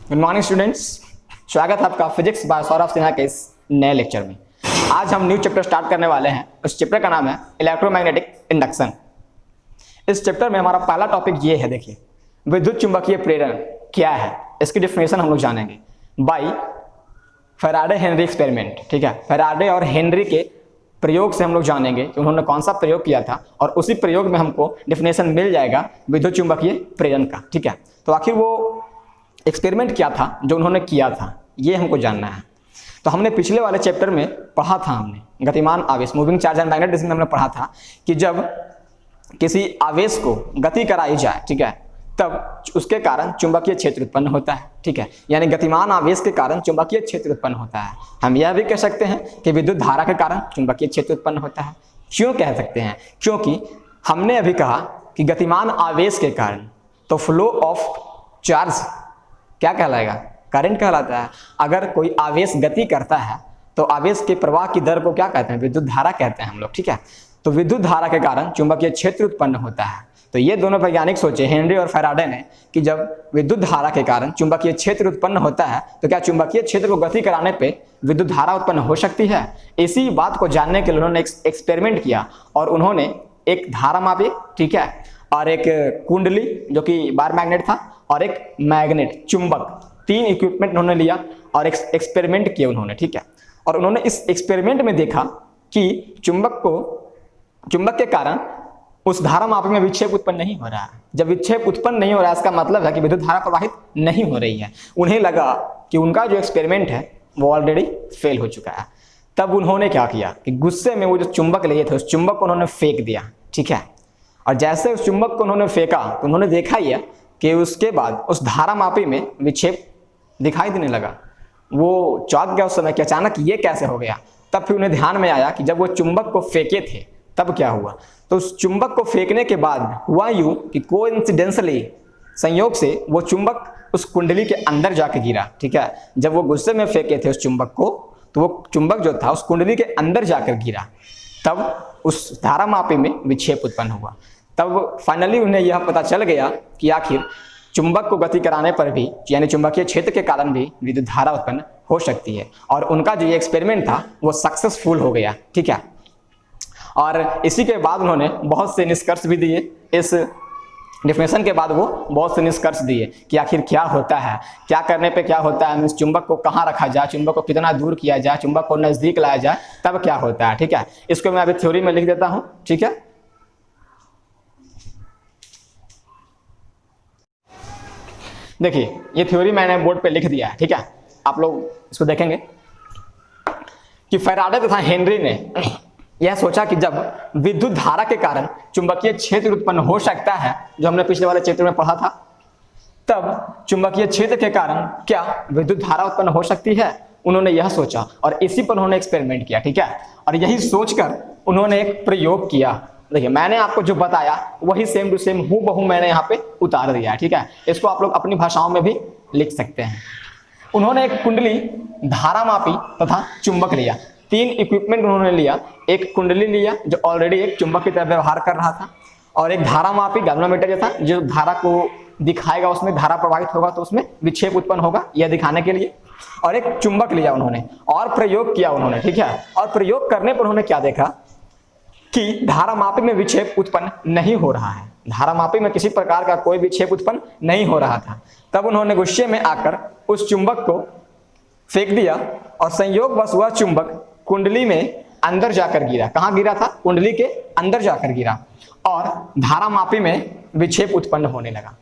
Good morning students, स्वागत है आपका फिजिक्स बाय सौरभ सिन्हा के इस नए लेक्चर में। आज हम न्यू चैप्टर स्टार्ट करने वाले हैं। उस चैप्टर का नाम है इलेक्ट्रोमैग्नेटिक इंडक्शन। इस चैप्टर में हमारा पहला टॉपिक ये है, देखिए विद्युत चुंबकीय प्रेरण क्या है, इसकी डेफिनेशन हम लोग जानेंगे बाय फैराडे हेनरी एक्सपेरिमेंट। ठीक है, फैराडे और हेनरी के प्रयोग से हम लोग जानेंगे कि उन्होंने कौन सा प्रयोग किया था और उसी प्रयोग में हमको डेफिनेशन मिल जाएगा विद्युत चुंबकीय प्रेरण का। ठीक है, तो आखिर वो एक्सपेरिमेंट क्या था जो उन्होंने किया था, ये हमको जानना है। तो हमने पिछले वाले चैप्टर में पढ़ा था, हमने गतिमान आवेश मूविंग चार्ज एंड मैग्नेट, जिसमें हमने पढ़ा था कि जब किसी आवेश को गति कराई जाए, ठीक है, तब उसके कारण चुंबकीय क्षेत्र उत्पन्न होता है। ठीक है, यानी गतिमान आवेश के कारण चुंबकीय क्षेत्र उत्पन्न होता है। हम यह भी कह सकते हैं कि विद्युत धारा के कारण चुंबकीय क्षेत्र उत्पन्न होता है। क्यों कह सकते हैं? क्योंकि हमने अभी कहा कि गतिमान आवेश के कारण, तो फ्लो ऑफ चार्ज क्या कहलाएगा? करंट कहलाता है। अगर कोई आवेश गति करता है तो आवेश के प्रवाह की दर को क्या कहते हैं? विद्युत धारा कहते हैं हम लोग। ठीक है, तो विद्युत धारा के कारण चुंबकीय क्षेत्र उत्पन्न होता है। तो ये दोनों वैज्ञानिक सोचे, हेनरी और फैराडे ने, कि जब विद्युत धारा के कारण चुंबकीय क्षेत्र उत्पन्न होता है तो क्या चुंबकीय क्षेत्र को गति कराने पे विद्युत धारा उत्पन्न हो सकती है? इसी बात को जानने के लिए उन्होंने एक एक्सपेरिमेंट किया और उन्होंने एक धारा मापी, ठीक है, और एक कुंडली जो कि बार मैग्नेट था, और एक मैग्नेट चुंबक, तीन इक्विपमेंट उन्होंने लिया और एक एक्सपेरिमेंट किया उन्होंने। ठीक है, और उन्होंने इस एक्सपेरिमेंट में देखा कि चुंबक के कारण उस धारा मापी में विक्षेप उत्पन्न नहीं हो रहा है। जब विक्षेप उत्पन्न नहीं हो रहा है, इसका मतलब है कि विद्युत धारा प्रवाहित नहीं हो रही है। उन्हें लगा कि उनका जो एक्सपेरिमेंट है वो ऑलरेडी फेल हो चुका है। तब उन्होंने क्या किया कि गुस्से में वो जो चुंबक लिए थे उस चुंबक को उन्होंने फेंक दिया। ठीक है, और जैसे उस चुंबक को उन्होंने फेंका तो उन्होंने देखा ही है कि उसके बाद उस धारा मापी में विक्षेप दिखाई देने लगा। वो चौंक गया उस समय कि अचानक ये कैसे हो गया। तब फिर उन्हें ध्यान में आया कि जब वो चुंबक को फेंके थे तब क्या हुआ। तो उस चुंबक को फेंकने के बाद हुआ यूं कि कोइंसिडेंटली, संयोग से, वो चुंबक उस कुंडली के अंदर जाके गिरा। ठीक है, जब वो गुस्से में फेंके थे उस चुंबक को तो वो चुंबक जो था उस कुंडली के अंदर जाकर गिरा। तब उस धारा मापी में विक्षेप उत्पन्न हुआ। तब फाइनली उन्हें यह पता चल गया कि आखिर चुंबक को गति कराने पर भी, यानी चुंबकीय क्षेत्र के कारण भी विद्युत धारा उत्पन्न हो सकती है। और उनका जो ये एक्सपेरिमेंट था वो सक्सेसफुल हो गया। ठीक है, और इसी के बाद उन्होंने बहुत से निष्कर्ष भी दिए। इस डेफिनेशन के बाद वो बहुत से निष्कर्ष दिए कि आखिर क्या होता है, क्या करने पे क्या होता है, मीन्स चुंबक को कहाँ रखा जाए, चुंबक को कितना दूर किया जाए, चुंबक को नजदीक लाया जाए, तब क्या होता है। ठीक है, इसको मैं अभी थ्योरी में लिख देता हूँ। ठीक है, देखिए ये थ्योरी मैंने बोर्ड पे लिख दिया है। ठीक है, आप लोग इसको देखेंगे कि फैराडे तथा हेनरी ने यह सोचा कि जब विद्युत धारा के कारण चुंबकीय क्षेत्र उत्पन्न हो सकता है, जो हमने पिछले वाले चित्र में पढ़ा था, तब चुंबकीय क्षेत्र के कारण क्या विद्युत धारा उत्पन्न हो सकती है। उन्होंने यह सोचा और इसी पर उन्होंने एक्सपेरिमेंट किया। ठीक है, और यही सोचकर उन्होंने एक प्रयोग किया। देखिए मैंने आपको जो बताया वही सेम टू सेम हूबहू मैंने यहाँ पे उतार दिया है। ठीक है, इसको आप लोग अपनी भाषाओं में भी लिख सकते हैं। उन्होंने एक कुंडली, धारा मापी तथा चुंबक लिया। तीन इक्विपमेंट उन्होंने लिया। एक कुंडली लिया जो ऑलरेडी एक चुंबक की तरह व्यवहार कर रहा था, और एक धारा मापी गैल्वेनोमीटर जो था, जो धारा को दिखाएगा, उसमें धारा प्रवाहित होगा तो उसमें विक्षेप उत्पन्न होगा, यह दिखाने के लिए। और एक चुंबक लिया उन्होंने और प्रयोग किया उन्होंने। ठीक है, और प्रयोग करने पर उन्होंने क्या देखा कि धारा मापी में विक्षेप उत्पन्न नहीं हो रहा है। धारा मापी में किसी प्रकार का कोई विक्षेप उत्पन्न नहीं हो रहा था। तब उन्होंने गुस्से में आकर उस चुंबक को फेंक दिया और संयोगवश वह चुंबक कुंडली में अंदर जाकर गिरा। कहाँ गिरा था? कुंडली के अंदर जाकर गिरा और धारा मापी में विक्षेप उत्पन्न होने लगा।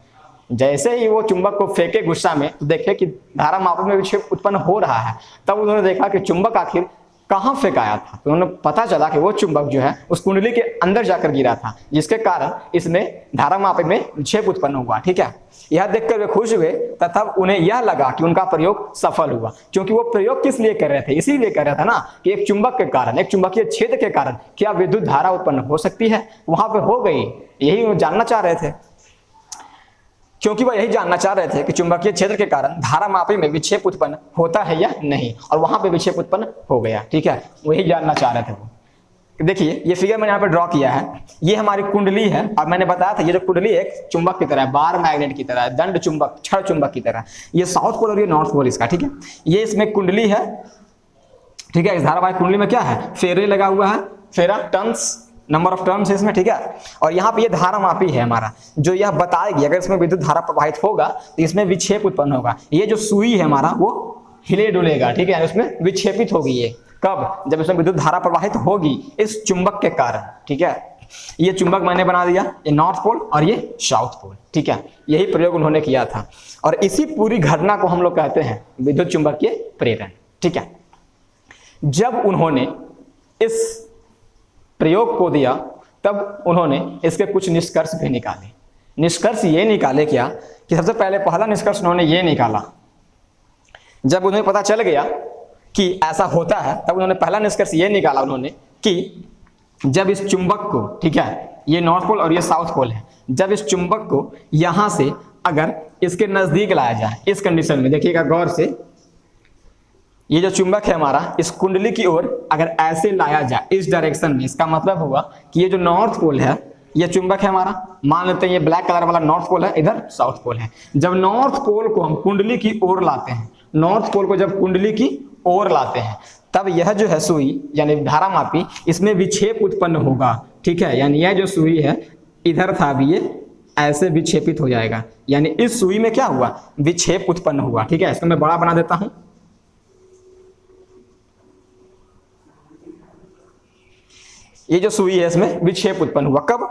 जैसे ही वो चुंबक को फेंके गुस्सा में, तो देखे कि धारा मापी में विक्षेप उत्पन्न हो रहा है। तब उन्होंने देखा कि चुंबक आखिर कहाँ फेंकाया था, तो उन्होंने पता चला कि वो चुंबक जो है उस कुंडली के अंदर जाकर गिरा था, जिसके कारण इसमें धारा मापी में विक्षेप उत्पन्न हुआ। ठीक है, यह देखकर वे खुश हुए तथा उन्हें यह लगा कि उनका प्रयोग सफल हुआ। क्योंकि वो प्रयोग किस लिए कर रहे थे? इसीलिए कर रहे थे ना कि एक चुंबक के कारण, एक चुंबकीय क्षेत्र के कारण क्या विद्युत धारा उत्पन्न हो सकती है। वहां पे हो गई, यही वो जानना चाह रहे थे। क्योंकि वह यही जानना चाह रहे थे कि चुंबकीय क्षेत्र के कारण धारा मापी में विक्षेप उत्पन्न होता है या नहीं, और वहां पे विक्षेप उत्पन्न हो गया। ठीक है, वही जानना चाह रहे थे वो। देखिए ये फिगर मैंने यहाँ पे ड्रॉ किया है, ये हमारी कुंडली है और मैंने बताया था ये जो कुंडली एक चुंबक की तरह है, बार मैग्नेट की तरह है, दंड चुंबक, छड़ चुंबक की तरह। ये साउथ पोल और ये नॉर्थ पोल इसका, ठीक है। ये इसमें कुंडली है, ठीक है। इस धारावाहिक कुंडली में क्या है, फेरे लगा हुआ है, फेरा टर्न्स, नंबर ऑफ टर्न्स है इसमें, ठीक है। और यहाँ पे ये धारा मापी है हमारा, जो यह बताएगी अगर इसमें विद्युत धारा प्रवाहित होगा तो इसमें विक्षेप उत्पन्न होगा। ये जो सुई है हमारा वो हिले डुलेगा, ठीक है, उसमें विक्षेपित होगी। ये कब, जब इसमें विद्युत धारा प्रवाहित होगी इस चुंबक के कारण, ठीक है। ये चुंबक मैंने बना दिया, ये नॉर्थ पोल और ये साउथ पोल, ठीक है। यही प्रयोग उन्होंने किया था और इसी पूरी घटना को हम लोग कहते हैं विद्युत चुंबकीय प्रेरण, ठीक है। जब उन्होंने इस प्रयोग को दिया तब उन्होंने इसके कुछ निष्कर्ष भी निकाले। निष्कर्ष ये निकाले क्या कि सबसे पहले पहला निष्कर्ष उन्होंने ये निकाला, जब उन्हें पता चल गया कि ऐसा होता है तब उन्होंने पहला निष्कर्ष ये निकाला उन्होंने कि जब इस चुंबक को, ठीक है, ये नॉर्थ पोल और ये साउथ पोल है, जब इस चुंबक को यहां से अगर इसके नजदीक लाया जाए, इस कंडीशन में देखिएगा गौर से, ये जो चुंबक है हमारा इस कुंडली की ओर अगर ऐसे लाया जाए इस डायरेक्शन में, इसका मतलब हुआ कि ये जो नॉर्थ पोल है ये चुंबक है हमारा, मान लेते हैं ये ब्लैक कलर वाला नॉर्थ पोल है, इधर साउथ पोल है। जब नॉर्थ पोल को हम कुंडली की ओर लाते हैं, नॉर्थ पोल को जब कुंडली की ओर लाते हैं तब यह जो है सुई यानी धारा मापी, इसमें विक्षेप उत्पन्न होगा, ठीक है। यानी यह जो सुई है इधर था, अभी ये ऐसे विक्षेपित हो जाएगा, यानी इस सुई में क्या हुआ, विक्षेप उत्पन्न हुआ, ठीक है। इसको मैं बड़ा बना देता हूं। ये जो सुई है इसमें विक्षेप उत्पन्न हुआ कब,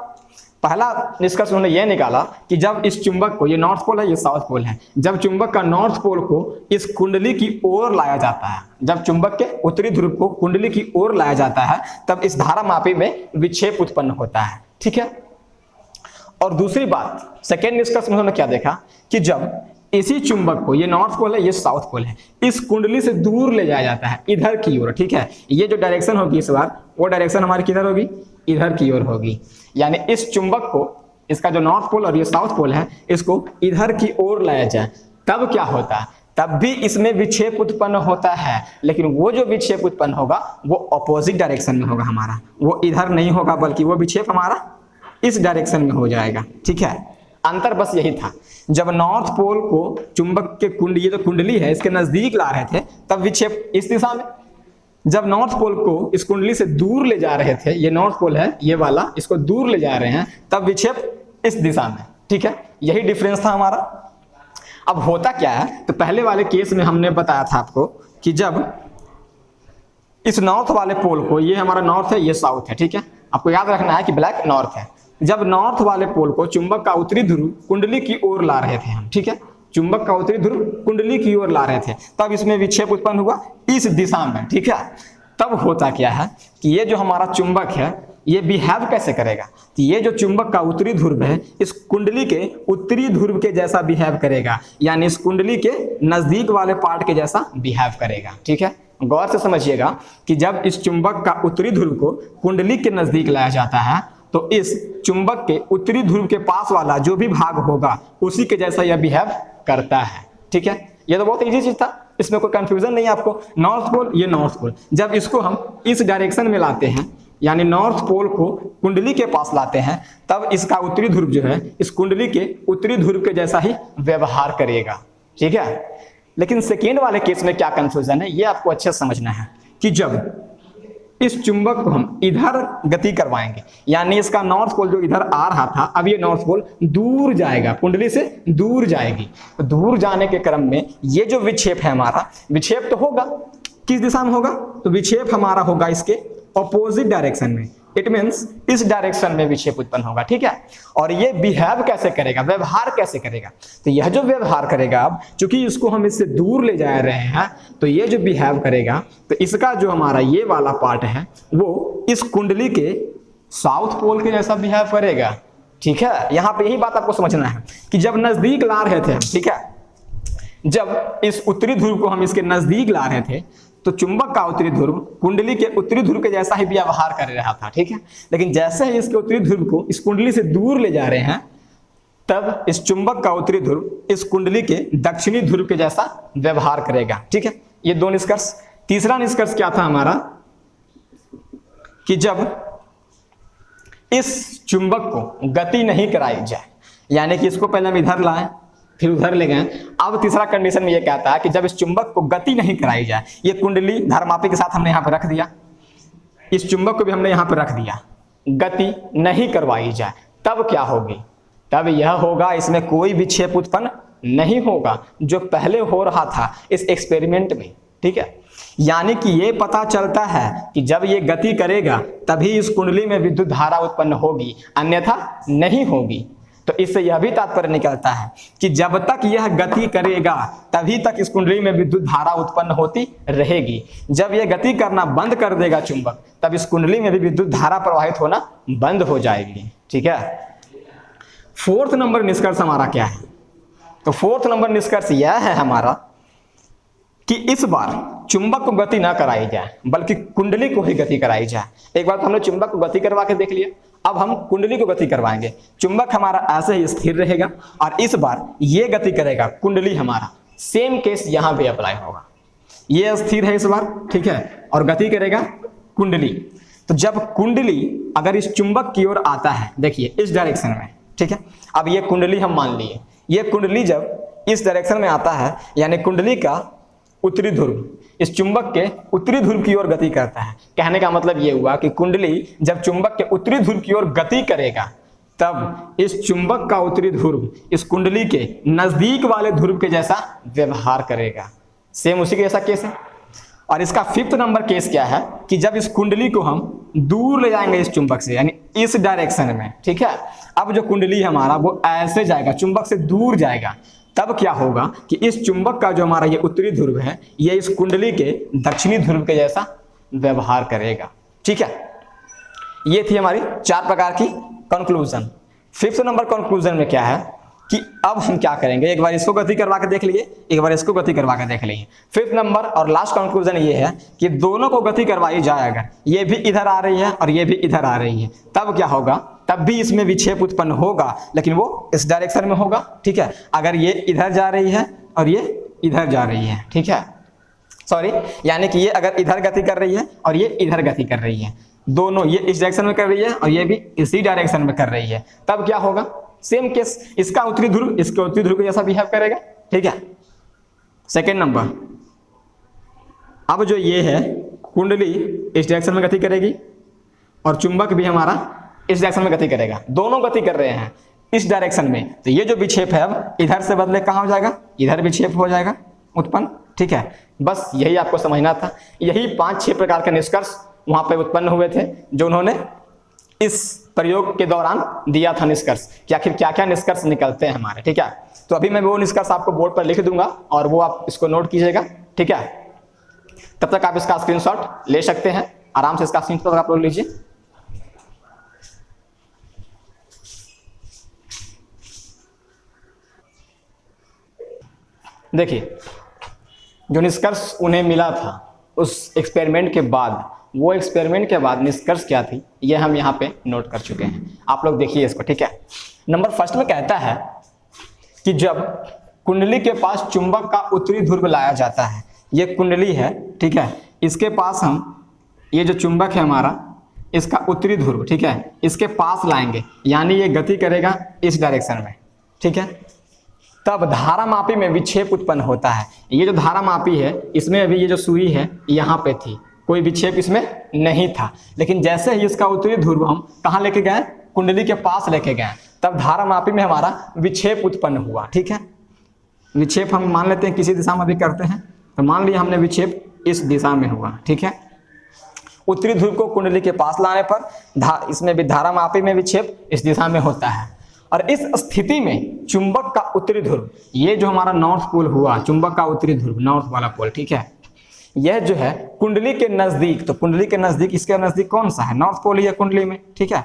पहला निष्कर्ष उन्होंने यह निकाला कि जब इस चुंबक को, ये नॉर्थ पोल है ये साउथ पोल है, जब चुंबक का नॉर्थ पोल को इस कुंडली की ओर लाया जाता है, जब चुंबक के उत्तरी ध्रुव को कुंडली की ओर लाया जाता है तब इस धारा मापी में विक्षेप उत्पन्न होता है, ठीक है। और दूसरी बात, सेकेंड निष्कर्ष में उन्होंने क्या देखा कि जब इसी चुंबक को, ये नॉर्थ पोल है ये साउथ पोल है, इस कुंडली से दूर ले जाया जाता है इधर की ओर, ठीक है। ये जो डायरेक्शन होगी इस बार, वो डायरेक्शन हमारी किधर होगी, इधर की ओर होगी। यानी इस चुंबक को, इसका जो नॉर्थ पोल और ये साउथ पोल है, इसको इधर की ओर लाया जाए तब क्या होता है, तब भी इसमें विक्षेप उत्पन्न होता है, लेकिन वो जो विक्षेप उत्पन्न होगा वो अपोजिट डायरेक्शन में होगा हमारा, वो इधर नहीं होगा बल्कि वो विक्षेप हमारा इस डायरेक्शन में हो जाएगा, ठीक है। अंतर बस यही था, जब नॉर्थ पोल को चुंबक के कुंडली, ये जो कुंडली है इसके नजदीक ला रहे थे तब विक्षेप इस दिशा में, जब नॉर्थ पोल को इस कुंडली से दूर ले जा रहे थे, ये नॉर्थ पोल है ये वाला, इसको दूर ले जा रहे हैं तब विक्षेप इस दिशा में, ठीक है। यही डिफरेंस था हमारा। अब होता क्या है, तो पहले वाले केस में हमने बताया था आपको कि जब इस नॉर्थ वाले पोल को, ये हमारा नॉर्थ है ये साउथ है, ठीक है, आपको याद रखना है कि ब्लैक नॉर्थ है, जब नॉर्थ वाले पोल को चुंबक का उत्तरी ध्रुव कुंडली की ओर ला रहे थे हम, ठीक है, चुंबक का उत्तरी ध्रुव कुंडली की ओर ला रहे थे तब इसमें विक्षेप उत्पन्न हुआ इस दिशा में, ठीक है। तब होता क्या है कि ये जो हमारा चुंबक है ये बिहेव कैसे करेगा, कि ये जो चुंबक का उत्तरी ध्रुव है इस कुंडली के उत्तरी ध्रुव के जैसा बिहेव करेगा, यानी इस कुंडली के नजदीक वाले पार्ट के जैसा बिहेव करेगा, ठीक है। गौर से समझिएगा कि जब इस चुंबक का उत्तरी ध्रुव को कुंडली के नजदीक लाया जाता है तो इस चुंबक के उत्तरी ध्रुव के पास वाला जो भी भाग होगा उसी के जैसा यह बिहेव करता है, ठीक है। यह तो बहुत इजी चीज था, इसमें कोई कंफ्यूजन नहीं है आपको। नॉर्थ पोल, ये नॉर्थ पोल, जब इसको हम इस डायरेक्शन में लाते हैं यानी नॉर्थ पोल को कुंडली के पास लाते हैं तब इसका उत्तरी ध्रुव जो है इस कुंडली के उत्तरी ध्रुव के जैसा ही व्यवहार करेगा, ठीक है। लेकिन सेकेंड वाले केस में क्या कंफ्यूजन है ये आपको अच्छे से समझना है कि जब इस चुंबक को हम इधर गति करवाएंगे, यानी इसका नॉर्थ पोल जो इधर आ रहा था अब ये नॉर्थ पोल दूर जाएगा, कुंडली से दूर जाएगी, तो दूर जाने के क्रम में ये जो विक्षेप है हमारा, विक्षेप तो होगा किस दिशा में होगा, तो विक्षेप हमारा होगा इसके ऑपोजिट डायरेक्शन में, इट मीन्स इस डायरेक्शन में विक्षेप उत्पन्न होगा, ठीक है। और ये बिहेव कैसे करेगा, व्यवहार कैसे करेगा, तो यह जो व्यवहार करेगा, अब चूंकि इसको हम इससे दूर ले जा रहे हैं तो ये जो बिहेव करेगा तो इसका जो हमारा ये वाला पार्ट है वो इस कुंडली के साउथ पोल के जैसा बिहेव करेगा, ठीक है। यहां पे यही बात आपको समझना है कि जब नजदीक ला रहे थे, ठीक है, जब इस उत्तरी ध्रुव को हम इसके नजदीक ला रहे थे तो चुंबक का उत्तरी ध्रुव कुंडली के उत्तरी ध्रुव के जैसा ही व्यवहार कर रहा था, ठीक है। लेकिन जैसे ही इसके उत्तरी ध्रुव को इस कुंडली से दूर ले जा रहे हैं तब इस चुंबक का उत्तरी ध्रुव इस कुंडली के दक्षिणी ध्रुव के जैसा व्यवहार करेगा, ठीक है। ये दो निष्कर्ष। तीसरा निष्कर्ष क्या था हमारा कि जब इस चुंबक को गति नहीं कराई जाए, यानी कि इसको पहले हम इधर लाएं फिर उधर ले गए। अब तीसरा कंडीशन में ये कहता है कि जब इस चुंबक को गति नहीं कराई जाए, ये कुंडली धारमापी के साथ हमने यहाँ पे रख दिया, इस चुंबक को भी हमने यहाँ पे रख दिया, गति नहीं करवाई जाए, तब क्या होगी? तब यह होगा इसमें कोई विक्षेप उत्पन्न नहीं होगा जो पहले हो रहा था इस एक्सपेरिमेंट में, ठीक है। यानी कि ये पता चलता है कि जब ये गति करेगा तभी इस कुंडली में विद्युत धारा उत्पन्न होगी, अन्यथा नहीं होगी। तो इससे यह भी तात्पर्य निकलता है कि जब तक यह गति करेगा तभी तक इस कुंडली में विद्युत धारा उत्पन्न होती रहेगी। जब यह गति करना बंद कर देगा चुंबक, तब इस कुंडली में भी विद्युत धारा प्रवाहित होना बंद हो जाएगी, ठीक है। फोर्थ नंबर निष्कर्ष हमारा क्या है? तो फोर्थ नंबर निष्कर्ष यह है हमारा कि इस बार चुंबक को गति ना कराई जाए बल्कि कुंडली को ही गति कराई जाए। एक बार तो हमने चुंबक को गति करवा के देख लिया, अब हम कुंडली को गति करवाएंगे। चुंबक हमारा ऐसे ही स्थिर रहेगा और इस बार ये गति करेगा कुंडली हमारा। सेम केस यहां पे अप्लाई होगा, ये स्थिर है इस बार, ठीक है, और गति करेगा कुंडली। तो जब कुंडली अगर इस चुंबक की ओर आता है, देखिए इस डायरेक्शन में, ठीक है, अब ये कुंडली हम मान लिए, ये कुंडली जब इस डायरेक्शन में आता है यानी कुंडली का उत्तरी ध्रुव इस चुंबक के उत्तरी ध्रुव की ओर गति करता है। कहने का मतलब ये हुआ कि कुंडली जब चुंबक के उत्तरी ध्रुव की ओर गति करेगा तब इस चुंबक का उत्तरी ध्रुव इस कुंडली के नजदीक वाले ध्रुव के जैसा व्यवहार करेगा। सेम उसी के जैसा केस है। और इसका फिफ्थ नंबर केस क्या है कि जब इस कुंडली को हम दूर ले जाएंगे इस चुंबक से, यानी इस डायरेक्शन में, ठीक है, अब जो कुंडली हमारा वो ऐसे जाएगा, चुंबक से दूर जाएगा, तब क्या होगा कि इस चुंबक का जो हमारा ये उत्तरी ध्रुव है ये इस कुंडली के दक्षिणी ध्रुव के जैसा व्यवहार करेगा, ठीक है। ये थी हमारी 4 प्रकार की कंक्लूजन। फिफ्थ नंबर कंक्लूजन में क्या है कि अब हम क्या करेंगे, एक बार इसको गति करवा के देख लिए, एक बार इसको गति करवा के देख लिए। फिफ्थ नंबर और लास्ट कंक्लूजन ये है कि दोनों को गति करवाई जाए, अगर ये भी इधर आ रही है और ये भी इधर आ रही है, तब क्या होगा, तब भी इसमें विक्षेप उत्पन्न होगा, लेकिन वो इस डायरेक्शन में होगा, ठीक है। अगर ये इधर जा रही है और ये इधर जा रही है, ठीक है, सॉरी, यानी कि ये अगर इधर गति कर रही है और ये इधर गति कर रही है, दोनों ये इस डायरेक्शन में कर रही है और ये भी इसी डायरेक्शन में कर रही है, तब क्या होगा, सेम केस, इसका उत्तरी ध्रुव इसके उत्तरी ध्रुव के जैसा बिहेव करेगा, ठीक है। सेकेंड नंबर, अब जो ये है कुंडली इस डायरेक्शन में गति करेगी और चुंबक भी हमारा इस डायरेक्शन में गति करेगा, दोनों गति कर रहे हैं इस डायरेक्शन में, तो ये जो विक्षेप है अब इधर से बदले कहाँ हो जाएगा, इधर विक्षेप हो जाएगा उत्पन्न, ठीक है। बस यही आपको समझना था। यही 5-6 प्रकार के निष्कर्ष वहां पे उत्पन्न हुए थे जो उन्होंने इस प्रयोग के दौरान दिया था निष्कर्ष कि आखिर क्या क्या निष्कर्ष निकलते हैं हमारे, ठीक है। तो अभी मैं वो निष्कर्ष आपको बोर्ड पर लिख दूंगा और वो आप इसको नोट कीजिएगा, ठीक है। तब तक आप इसका स्क्रीनशॉट ले सकते हैं, आराम से इसका स्क्रीनशॉट आप लोग लीजिए। देखिए जो निष्कर्ष उन्हें मिला था उस एक्सपेरिमेंट के बाद, वो एक्सपेरिमेंट के बाद निष्कर्ष क्या थी ये हम यहाँ पे नोट कर चुके हैं, आप लोग देखिए इसको, ठीक है। नंबर फर्स्ट में कहता है कि जब कुंडली के पास चुंबक का उत्तरी ध्रुव लाया जाता है, ये कुंडली है, ठीक है, इसके पास हम ये जो चुंबक है हमारा इसका उत्तरी ध्रुव, ठीक है, इसके पास लाएंगे, यानी ये गति करेगा इस डायरेक्शन में, ठीक है, तब धारामापी में विक्षेप उत्पन्न होता है। ये जो धारामापी है इसमें अभी ये जो सुई है यहाँ पे थी, कोई विक्षेप इसमें नहीं था, लेकिन जैसे ही इसका उत्तरी ध्रुव हम कहाँ लेके गए, कुंडली के पास लेके गए, तब धारामापी में हमारा विक्षेप उत्पन्न हुआ, ठीक है। विक्षेप हम मान लेते हैं किसी दिशा में भी करते हैं, तो मान लिया हमने विक्षेप इस दिशा में हुआ, ठीक है। उत्तरी ध्रुव को कुंडली के पास लाने पर इसमें भी धारामापी में विक्षेप इस दिशा में होता है, और इस स्थिति में चुंबक का उत्तरी ध्रुव, ये जो हमारा नॉर्थ पोल हुआ, चुंबक का उत्तरी ध्रुव नॉर्थ वाला पोल, ठीक है, यह जो है कुंडली के नजदीक, तो कुंडली के नजदीक, इसके नजदीक कौन सा है, नॉर्थ पोल ही है कुंडली में, ठीक है।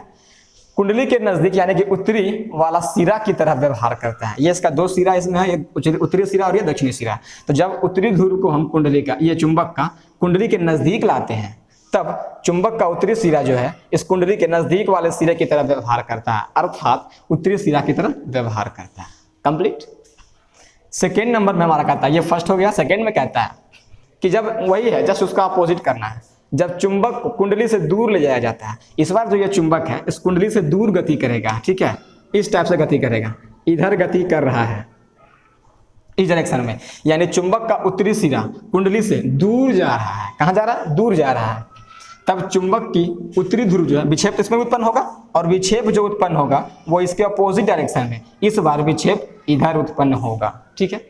कुंडली के नजदीक यानी कि उत्तरी वाला सिरा की तरह व्यवहार करता है। ये इसका 2 सिरा इसमें है, ये उत्तरी सिरा और ये दक्षिणी सिरा। तो जब उत्तरी ध्रुव को हम कुंडली का, ये चुंबक का कुंडली के नजदीक लाते हैं, तब चुंबक का उत्तरी सिरा जो है इस कुंडली के नजदीक वाले सिरे की तरह व्यवहार करता है, अर्थात उत्तरी सिरा की तरह व्यवहार करता है। कंप्लीट। सेकेंड नंबर में हमारा कहता है, ये फर्स्ट हो गया। सेकेंड में कहता है कि जब वही है, जस्ट उसका अपोजिट करना है, जब चुंबक को कुंडली से दूर ले जाया जाता है, इस बार जो ये चुंबक है इस कुंडली से दूर गति करेगा, ठीक है, इस टाइप से गति करेगा, इधर गति कर रहा है इस डायरेक्शन में, यानी चुंबक का उत्तरी सिरा कुंडली से दूर जा रहा है। कहाँ जा रहा है? दूर जा रहा है। तब चुंबक की उत्तरी ध्रुव जो है विक्षेप इसमें उत्पन्न होगा, और विक्षेप जो उत्पन्न होगा वो इसके अपोजिट डायरेक्शन में, इस बार विक्षेप इधर उत्पन्न होगा, ठीक है।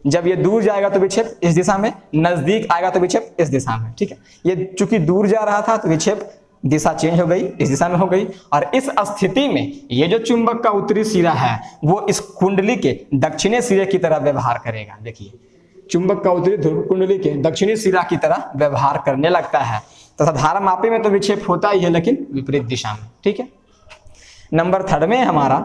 जब ये दूर जाएगा तो विक्षेप इस दिशा में, नजदीक आएगा तो विक्षेप इस दिशा में, ठीक है। ये चूंकि दूर जा रहा था तो विक्षेप दिशा चेंज हो गई, इस दिशा में हो गई, और इस स्थिति में ये जो चुंबक का उत्तरी सिरा है वो इस कुंडली के दक्षिणी सिरे की तरह व्यवहार करेगा। देखिए चुंबक का उत्तरी ध्रुव कुंडली के दक्षिणी सिरा की तरह व्यवहार करने लगता है, तथा धारामापी में तो विक्षेप होता ही है लेकिन विपरीत दिशा में, ठीक है। नंबर 3 में हमारा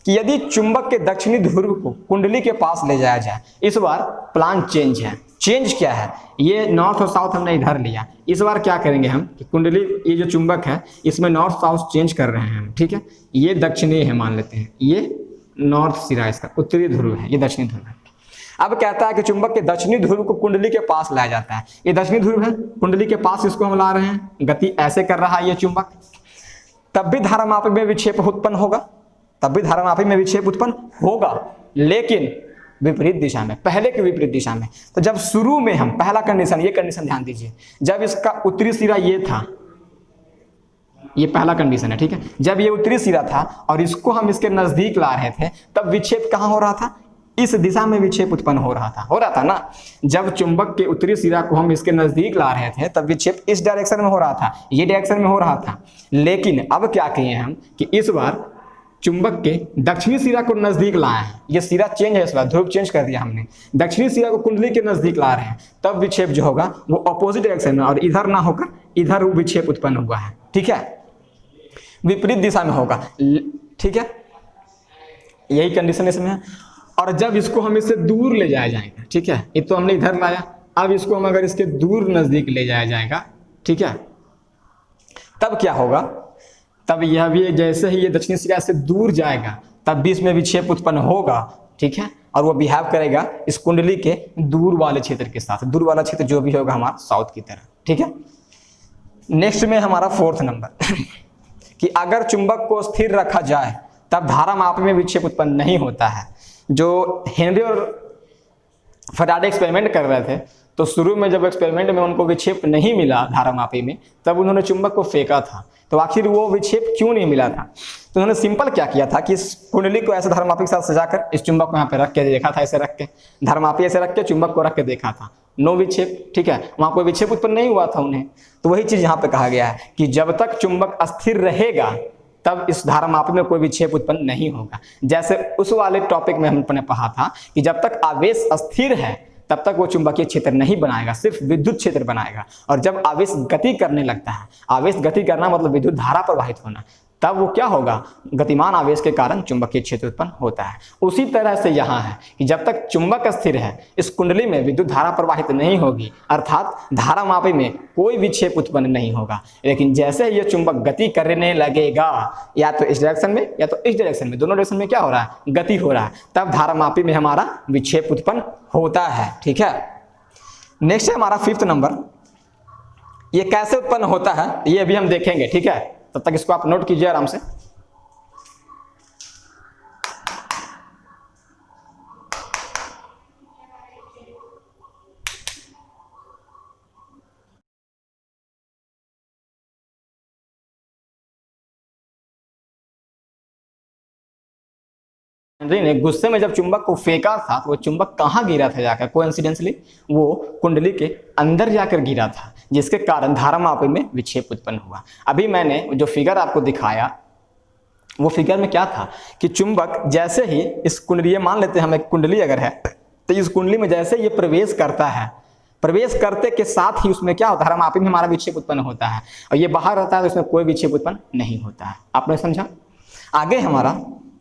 कि यदि चुंबक के दक्षिणी ध्रुव को कुंडली के पास ले जाया जाए, इस बार प्लान चेंज है। चेंज क्या है? ये नॉर्थ और साउथ हमने इधर लिया, इस बार क्या करेंगे हम कि कुंडली ये जो चुंबक है इसमें नॉर्थ साउथ चेंज कर रहे हैं हम, ठीक है। ये दक्षिणी है मान लेते हैं, ये नॉर्थ सिरा इसका उत्तरी ध्रुव है, ये दक्षिणी ध्रुव है। अब कहता है कि चुंबक के दक्षिणी ध्रुव को कुंडली के पास लाया जाता है, ये दक्षिणी ध्रुव है, कुंडली के पास इसको हम ला रहे हैं, गति ऐसे कर रहा है ये चुंबक, तब भी धारामापी में विक्षेप उत्पन्न होगा, तब भी धारामापी में विक्षेप उत्पन्न होगा, लेकिन विपरीत दिशा में, पहले के विपरीत दिशा में। तो जब शुरू में हम पहला कंडीशन, ये कंडीशन ध्यान दीजिए, जब इसका उत्तरी सिरा ये था, ये पहला कंडीशन है, ठीक है। जब ये उत्तरी सिरा था और इसको हम इसके नजदीक ला रहे थे, तब विक्षेप कहाँ हो रहा था? इस दिशा में विक्षेप उत्पन्न हो रहा था ना। जब चुंबक के उत्तरी सिरा को हम इसके नजदीक ला रहे थे तब विक्षेप इस डायरेक्शन में हो रहा था, ये डायरेक्शन में हो रहा था। लेकिन अब क्या किए हम कि इस बार चुंबक के दक्षिणी सिरा को नजदीक लाए हैं, ये सिरा चेंज है, इस बार ध्रुव चेंज कर दिया हमने, दक्षिणी सिरा को कुंडली के नजदीक ला रहे हैं, तब विक्षेप जो होगा वो अपोजिट डायरेक्शन में और इधर ना होकर इधर विक्षेप उत्पन्न हुआ है, ठीक है, विपरीत दिशा में होगा, ठीक है। यही कंडीशन इसमें है। और जब इसको हम इससे दूर ले जाया जाएगा, ठीक है, ये तो हमने इधर लाया, अब इसको हम अगर इसके दूर नजदीक ले जाया जाएगा, ठीक है, तब क्या होगा? तब यह भी जैसे ही ये दक्षिणी सिरा से दूर जाएगा तब भी इसमें विक्षेप उत्पन्न होगा, ठीक है, और वो बिहेव करेगा इस कुंडली के दूर वाले क्षेत्र के साथ, दूर वाला क्षेत्र जो भी होगा हमारा साउथ की तरह, ठीक है। नेक्स्ट में हमारा 4th नंबर कि अगर चुंबक को स्थिर रखा जाए तब धारामापी में विक्षेप उत्पन्न नहीं होता है। जो हेनरी और फैराडे एक्सपेरिमेंट कर रहे थे तो शुरू में जब एक्सपेरिमेंट में उनको विक्षेप नहीं मिला धारामापी में, तब उन्होंने चुंबक को फेंका था। तो आखिर वो विक्षेप क्यों नहीं मिला था? तो उन्होंने सिंपल क्या किया था कि इस कुंडली को ऐसे धारामापी के साथ सजाकर इस चुंबक को यहाँ पे रख के देखा था, ऐसे रख के धारामापी ऐसे रख के चुंबक को रख के देखा था, नो विक्षेप, ठीक है, वहां कोई विक्षेप उत्पन्न नहीं हुआ था उन्हें। तो वही चीज यहाँ पे कहा गया है कि जब तक चुंबक अस्थिर रहेगा तब इस धारामापी में कोई विक्षेप उत्पन्न नहीं होगा। जैसे उस वाले टॉपिक में हमने पढ़ा था कि जब तक आवेश अस्थिर है तब तक वो चुंबकीय क्षेत्र नहीं बनाएगा, सिर्फ विद्युत क्षेत्र बनाएगा। और जब आवेश गति करने लगता है, आवेश गति करना मतलब विद्युत धारा प्रवाहित होना, तब वो क्या होगा? गतिमान आवेश के कारण चुंबकीय क्षेत्र उत्पन्न होता है। उसी तरह से यहाँ है कि जब तक चुंबक स्थिर है इस कुंडली में विद्युत धारा प्रवाहित नहीं होगी, अर्थात धारामापी में कोई विक्षेप उत्पन्न नहीं होगा। लेकिन जैसे ही ये चुंबक गति करने लगेगा, या तो इस डायरेक्शन में या तो इस डायरेक्शन में, दोनों डायरेक्शन में क्या हो रहा है? गति हो रहा है, तब धारामापी में हमारा विक्षेप उत्पन्न होता है, ठीक है। नेक्स्ट है हमारा 5th नंबर, ये कैसे उत्पन्न होता है ये अभी हम देखेंगे, ठीक है। तब तक इसको आप नोट कीजिए आराम से। हेनरी ने गुस्से में जब चुंबक को फेंका था तो वो चुंबक कहाँ गिरा था जाकर? कोइंसिडेंटली वो कुंडली के अंदर जाकर गिरा था, जिसके कारण धारामापी में विक्षेप उत्पन्न हुआ। अभी मैंने जो फिगर आपको दिखाया वो फिगर में क्या था कि चुंबक जैसे ही इस कुंडली, मान लेते हैं हम एक कुंडली अगर है, तो इस कुंडली में जैसे ये प्रवेश करता है, प्रवेश करते के साथ ही उसमें क्या होता है? धारामापी में हमारा विक्षेप उत्पन्न होता है, और ये बाहर रहता है तो इसमें कोई विक्षेप उत्पन्न नहीं होता है। आपने समझा? आगे हमारा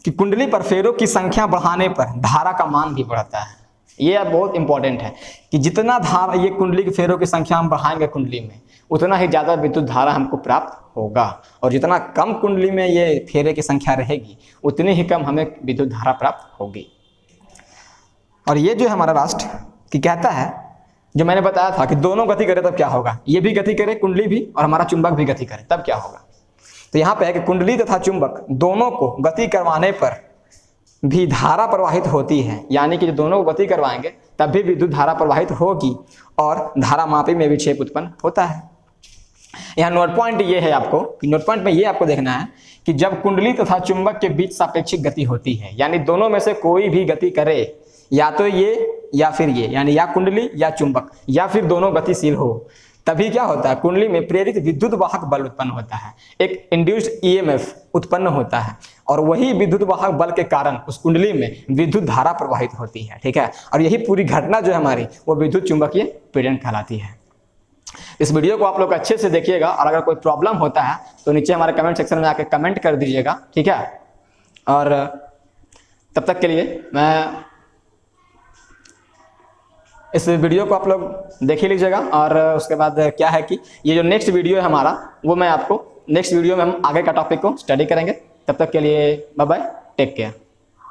कि कुंडली पर फेरों की संख्या बढ़ाने पर धारा का मान भी बढ़ता है। ये बहुत इंपॉर्टेंट है कि जितना धारा, ये कुंडली के फेरों की संख्या हम बढ़ाएंगे कुंडली में, उतना ही ज़्यादा विद्युत धारा हमको प्राप्त होगा, और जितना कम कुंडली में ये फेरे की संख्या रहेगी उतनी ही कम हमें विद्युत धारा प्राप्त होगी। और ये जो हमारा लास्ट कि कहता है जो मैंने बताया था कि दोनों गति करे तब क्या होगा, ये भी गति करे कुंडली भी और हमारा चुंबक भी गति करे तब क्या होगा। तो यहाँ पे है कि कुंडली तथा चुंबक दोनों को गति करवाने पर भी धारा प्रवाहित होती है, यानी कि जो दोनों को गति करवाएंगे तब भी विद्युत धारा प्रवाहित होगी और धारा मापी में विक्षेप उत्पन्न होता है। यहाँ नोट पॉइंट ये है आपको, नोट पॉइंट में ये आपको देखना है कि जब कुंडली तथा चुंबक के बीच सापेक्षिक गति होती है, यानी दोनों में से कोई भी गति करे, या तो ये या फिर ये, यानी या कुंडली या चुंबक या फिर दोनों गतिशील हो, तभी क्या होता है, कुंडली में प्रेरित विद्युत वाहक बल उत्पन्न होता है, एक इंड्यूस्ड ईएमएफ उत्पन्न होता है और वही विद्युत वाहक बल के कारण उस कुंडली में विद्युत धारा प्रवाहित होती है। ठीक है, और यही पूरी घटना जो है हमारी वो विद्युत चुंबकीय पीड़न कहलाती है। इस वीडियो को आप लोग अच्छे से देखिएगा और अगर कोई प्रॉब्लम होता है तो नीचे हमारे कमेंट सेक्शन में आके कमेंट कर दीजिएगा। ठीक है, और तब तक के लिए मैं इस वीडियो को आप लोग देख ही लीजिएगा और उसके बाद क्या है कि ये जो नेक्स्ट वीडियो है हमारा वो मैं आपको नेक्स्ट वीडियो में हम आगे का टॉपिक को स्टडी करेंगे। तब तक के लिए बाय बाय, टेक केयर।